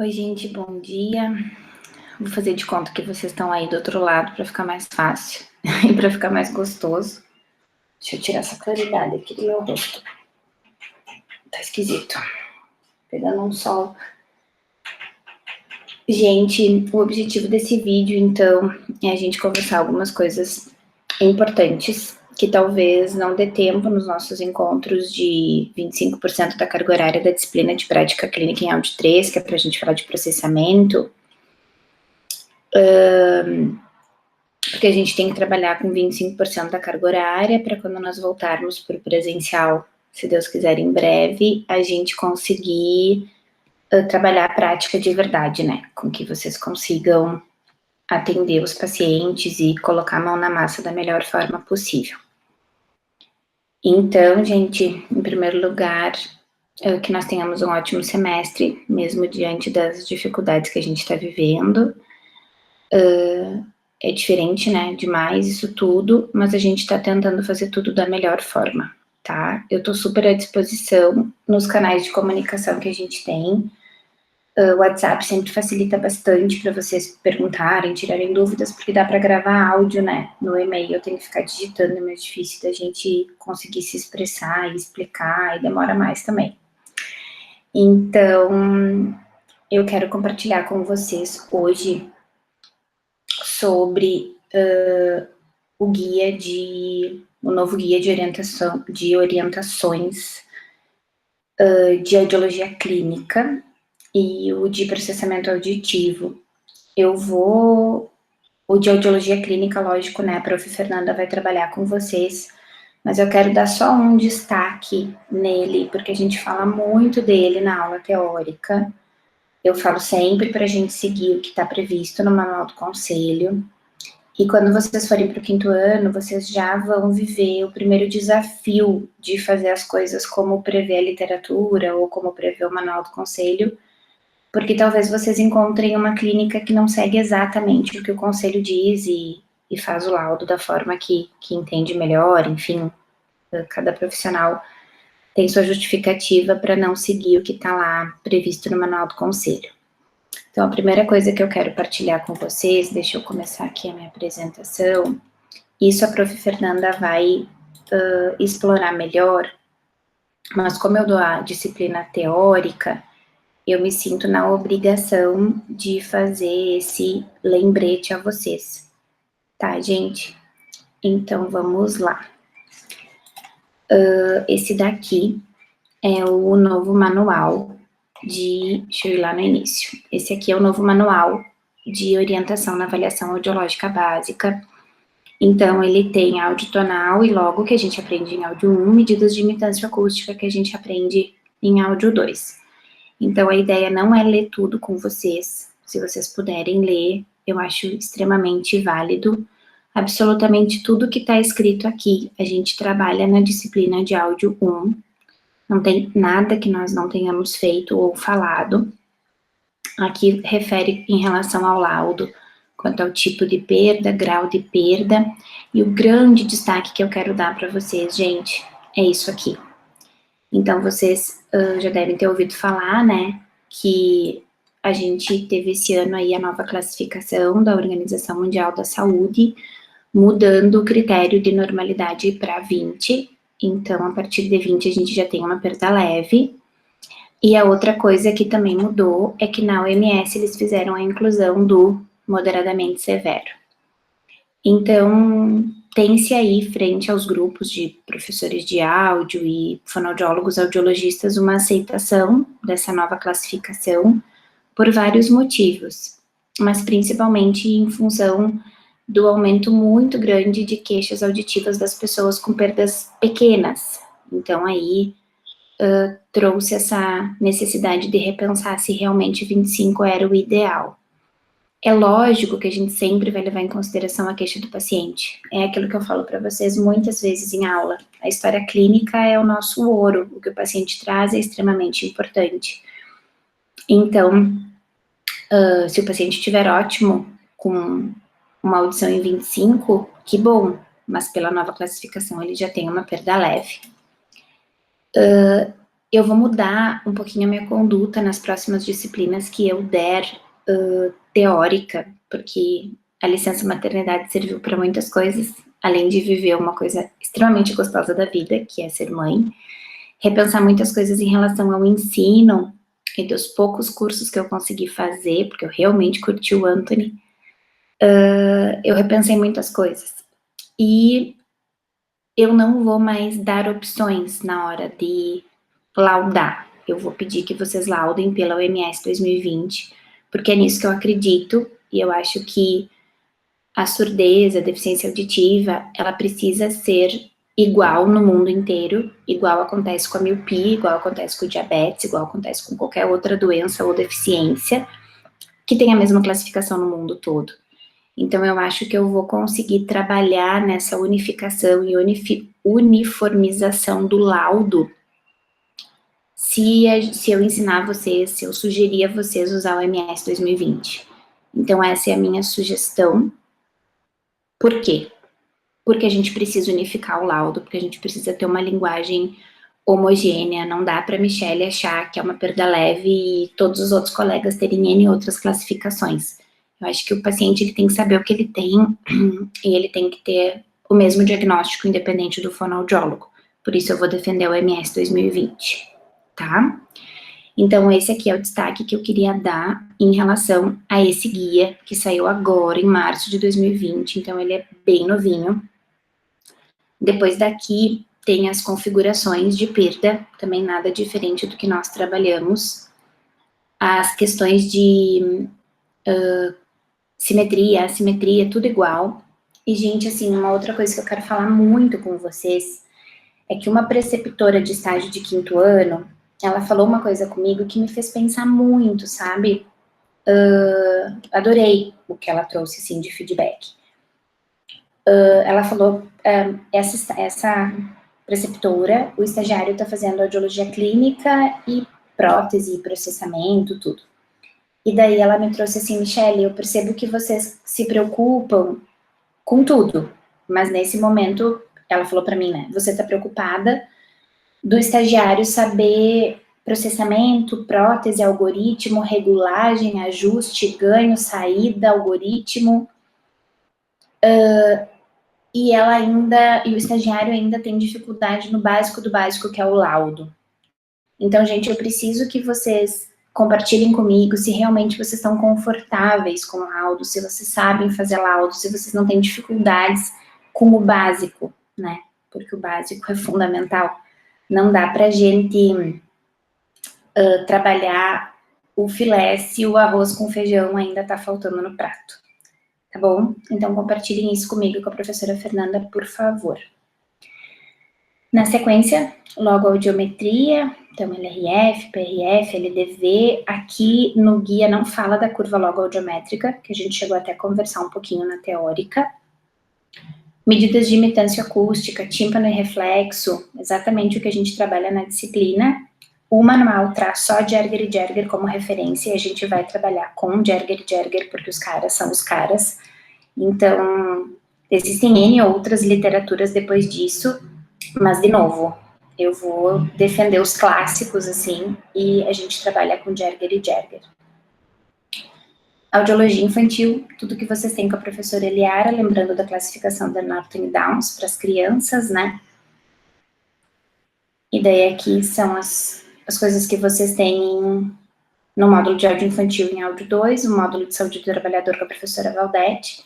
Oi, gente, bom dia. Vou fazer de conta que vocês estão aí do outro lado para ficar mais fácil e para ficar mais gostoso. Deixa eu tirar essa claridade aqui do meu rosto. Tá esquisito. Pegando um sol. Gente, o objetivo desse vídeo, então, é a gente conversar algumas coisas importantes que talvez não dê tempo nos nossos encontros de 25% da carga horária da disciplina de prática clínica em áudio 3, que é para a gente falar de processamento. Porque a gente tem que trabalhar com 25% da carga horária para quando nós voltarmos para o presencial, se Deus quiser, em breve, a gente conseguir trabalhar a prática de verdade, né? Com que vocês consigam atender os pacientes e colocar a mão na massa da melhor forma possível. Então, gente, em primeiro lugar, que nós tenhamos um ótimo semestre, mesmo diante das dificuldades que a gente está vivendo. É diferente, né, demais isso tudo, mas a gente tá tentando fazer tudo da melhor forma, tá? Eu tô super à disposição nos canais de comunicação que a gente tem. O WhatsApp sempre facilita bastante para vocês perguntarem, tirarem dúvidas, porque dá para gravar áudio, né? No e-mail eu tenho que ficar digitando, é mais difícil da gente conseguir se expressar e explicar, e demora mais também. Então, eu quero compartilhar com vocês hoje sobre o novo guia de orientações de audiologia clínica e o de processamento auditivo. O de audiologia clínica, lógico, né, a prof. Fernanda vai trabalhar com vocês, mas eu quero dar só um destaque nele, porque a gente fala muito dele na aula teórica. Eu falo sempre para a gente seguir o que está previsto no manual do conselho. E quando vocês forem para o 5º ano, vocês já vão viver o primeiro desafio de fazer as coisas como prevê a literatura ou como prevê o manual do conselho, porque talvez vocês encontrem uma clínica que não segue exatamente o que o conselho diz e faz o laudo da forma que entende melhor, enfim, cada profissional tem sua justificativa para não seguir o que está lá previsto no manual do conselho. Então, a primeira coisa que eu quero partilhar com vocês, deixa eu começar aqui a minha apresentação, isso a prof. Fernanda vai explorar melhor, mas como eu dou a disciplina teórica, eu me sinto na obrigação de fazer esse lembrete a vocês, tá, gente? Então, vamos lá. Esse daqui é o novo manual deixa eu ir lá no início. Esse aqui é o novo manual de orientação na avaliação audiológica básica. Então, ele tem áudio tonal e logo que a gente aprende em áudio 1, medidas de imitância acústica que a gente aprende em áudio 2. Então, a ideia não é ler tudo com vocês. Se vocês puderem ler, eu acho extremamente válido. Absolutamente tudo que está escrito aqui, a gente trabalha na disciplina de áudio 1. Não tem nada que nós não tenhamos feito ou falado. Aqui refere em relação ao laudo, quanto ao tipo de perda, grau de perda, e o grande destaque que eu quero dar para vocês, gente, é isso aqui. Então, vocês já devem ter ouvido falar, né, que a gente teve esse ano aí a nova classificação da Organização Mundial da Saúde, mudando o critério de normalidade para 20, então, a partir de 20 a gente já tem uma perda leve. E a outra coisa que também mudou é que na OMS eles fizeram a inclusão do moderadamente severo. Então, tem-se aí, frente aos grupos de professores de áudio e fonoaudiólogos audiologistas, uma aceitação dessa nova classificação por vários motivos, mas principalmente em função do aumento muito grande de queixas auditivas das pessoas com perdas pequenas. Então, aí, trouxe essa necessidade de repensar se realmente 25 era o ideal. É lógico que a gente sempre vai levar em consideração a queixa do paciente. É aquilo que eu falo para vocês muitas vezes em aula. A história clínica é o nosso ouro. O que o paciente traz é extremamente importante. Então, se o paciente estiver ótimo, com uma audição em 25, que bom. Mas pela nova classificação ele já tem uma perda leve. eu vou mudar um pouquinho a minha conduta nas próximas disciplinas que eu der teórica, porque a licença maternidade serviu para muitas coisas, além de viver uma coisa extremamente gostosa da vida, que é ser mãe, repensar muitas coisas em relação ao ensino e dos poucos cursos que eu consegui fazer, porque eu realmente curti o Anthony, eu repensei muitas coisas. E eu não vou mais dar opções na hora de laudar. Eu vou pedir que vocês laudem pela OMS 2020, porque é nisso que eu acredito, e eu acho que a surdez, a deficiência auditiva, ela precisa ser igual no mundo inteiro, igual acontece com a miopia, igual acontece com o diabetes, igual acontece com qualquer outra doença ou deficiência, que tem a mesma classificação no mundo todo. Então, eu acho que eu vou conseguir trabalhar nessa unificação e uniformização do laudo se eu ensinar vocês, se eu sugerir a vocês usar o MS 2020. Então, essa é a minha sugestão. Por quê? Porque a gente precisa unificar o laudo, porque a gente precisa ter uma linguagem homogênea, não dá para a Michelle achar que é uma perda leve e todos os outros colegas terem N outras classificações. Eu acho que o paciente ele tem que saber o que ele tem e ele tem que ter o mesmo diagnóstico independente do fonoaudiólogo. Por isso eu vou defender o MS 2020, tá? Então esse aqui é o destaque que eu queria dar em relação a esse guia que saiu agora em março de 2020, então ele é bem novinho. Depois daqui tem as configurações de perda, também nada diferente do que nós trabalhamos. As questões de simetria, assimetria, tudo igual. E, gente, assim, uma outra coisa que eu quero falar muito com vocês é que uma preceptora de estágio de 5º ano, ela falou uma coisa comigo que me fez pensar muito, sabe? Adorei o que ela trouxe, assim, de feedback. Ela falou, essa preceptora, o estagiário está fazendo audiologia clínica e prótese, processamento, tudo. E daí ela me trouxe assim, Michelle, eu percebo que vocês se preocupam com tudo, mas nesse momento, ela falou para mim, né, você está preocupada do estagiário saber processamento, prótese, algoritmo, regulagem, ajuste, ganho, saída, algoritmo, e o estagiário ainda tem dificuldade no básico do básico, que é o laudo. Então, gente, eu preciso que vocês compartilhem comigo se realmente vocês estão confortáveis com o laudo, se vocês sabem fazer laudo, se vocês não têm dificuldades com o básico, né? Porque o básico é fundamental. Não dá pra gente trabalhar o filé se o arroz com feijão ainda tá faltando no prato. Tá bom? Então, compartilhem isso comigo e com a professora Fernanda, por favor. Na sequência, logo audiometria, então LRF, PRF, LDV, aqui no guia não fala da curva logo audiométrica, que a gente chegou até a conversar um pouquinho na teórica. Medidas de imitância acústica, tímpano e reflexo, exatamente o que a gente trabalha na disciplina. O manual traz só Jerger e Jerger como referência, e a gente vai trabalhar com Jerger e Jerger, porque os caras são os caras. Então, existem N outras literaturas depois disso, mas, de novo, eu vou defender os clássicos, assim, e a gente trabalha com Jerger e Jerger. Audiologia infantil, tudo que vocês têm com a professora Eliara, lembrando da classificação da Norton e Downs para as crianças, né? E daí aqui são as coisas que vocês têm no módulo de áudio infantil em áudio 2, o módulo de saúde do trabalhador com a professora Valdete,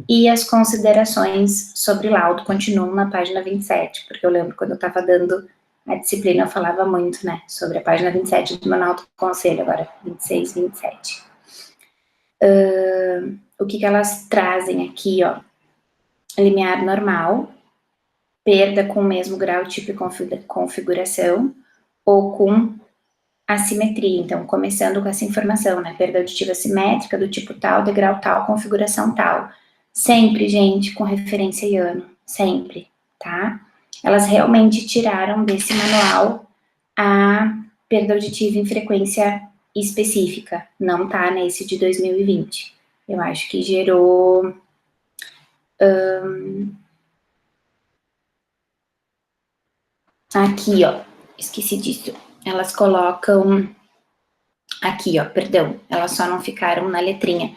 e as considerações sobre laudo continuam na página 27, porque eu lembro quando eu estava dando a disciplina, eu falava muito, né, sobre a página 27 do manual do conselho, agora 26, 27. O que elas trazem aqui, ó, limiar normal, perda com o mesmo grau, tipo e configuração, ou com assimetria, então, começando com essa informação, né, perda auditiva simétrica do tipo tal, degrau tal, configuração tal. Sempre, gente, com referência e ano, sempre, tá? Elas realmente tiraram desse manual a perda auditiva em frequência específica, não tá nesse de 2020. Eu acho que gerou... aqui, ó, esqueci disso. elas colocam aqui, ó, perdão, elas só não ficaram na letrinha.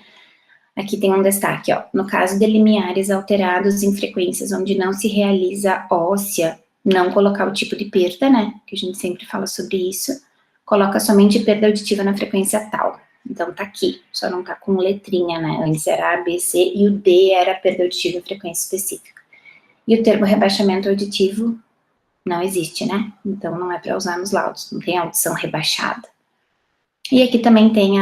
Aqui tem um destaque, ó, no caso de limiares alterados em frequências onde não se realiza óssea, não colocar o tipo de perda, né, que a gente sempre fala sobre isso, coloca somente perda auditiva na frequência tal. Então tá aqui, só não tá com letrinha, né, antes era A, B, C, e o D era perda auditiva em frequência específica. E o termo rebaixamento auditivo não existe, né, então não é para usar nos laudos, não tem audição rebaixada. E aqui também tem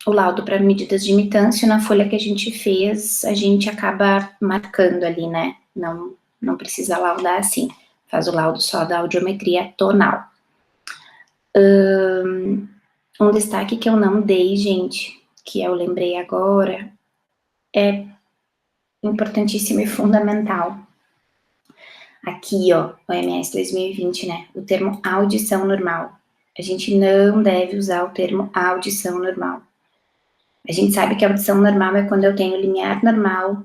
o laudo para medidas de imitância. Na folha que a gente fez, a gente acaba marcando ali, né? Não precisa laudar assim. Faz o laudo só da audiometria tonal. Um destaque que eu não dei, gente, que eu lembrei agora, é importantíssimo e fundamental. Aqui, ó, OMS 2020, né? O termo audição normal. A gente não deve usar o termo audição normal. A gente sabe que a audição normal é quando eu tenho limiar normal,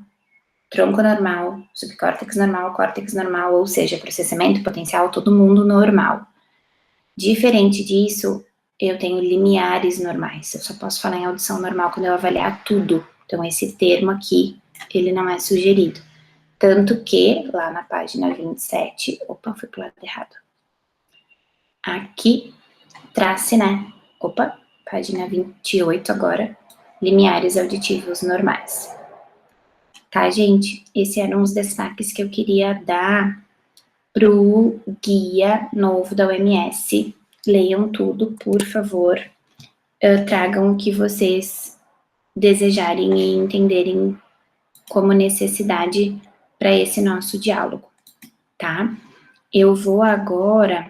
tronco normal, subcórtex normal, córtex normal, ou seja, processamento potencial, todo mundo normal. Diferente disso, eu tenho limiares normais. Eu só posso falar em audição normal quando eu avaliar tudo. Então, esse termo aqui, ele não é sugerido. Tanto que, lá na página 27, opa, fui pro lado errado. Aqui, trace, né? Opa, página 28 agora. Limiares auditivos normais. Tá, gente? Esses eram os destaques que eu queria dar pro guia novo da OMS. Leiam tudo, por favor. Tragam o que vocês desejarem e entenderem como necessidade para esse nosso diálogo, tá? Eu vou agora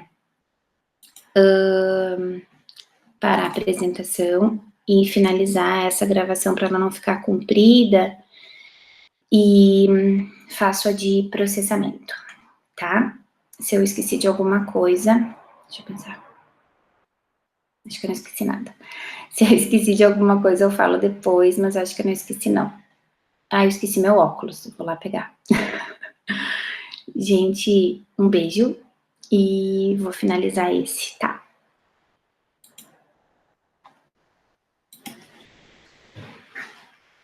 parar a apresentação e finalizar essa gravação para ela não ficar comprida e faço a de processamento, tá? Se eu esqueci de alguma coisa, deixa eu pensar. Acho que eu não esqueci nada. Se eu esqueci de alguma coisa, eu falo depois, mas acho que eu não esqueci, não. Ah, eu esqueci meu óculos, vou lá pegar. Gente, um beijo e vou finalizar esse, tá?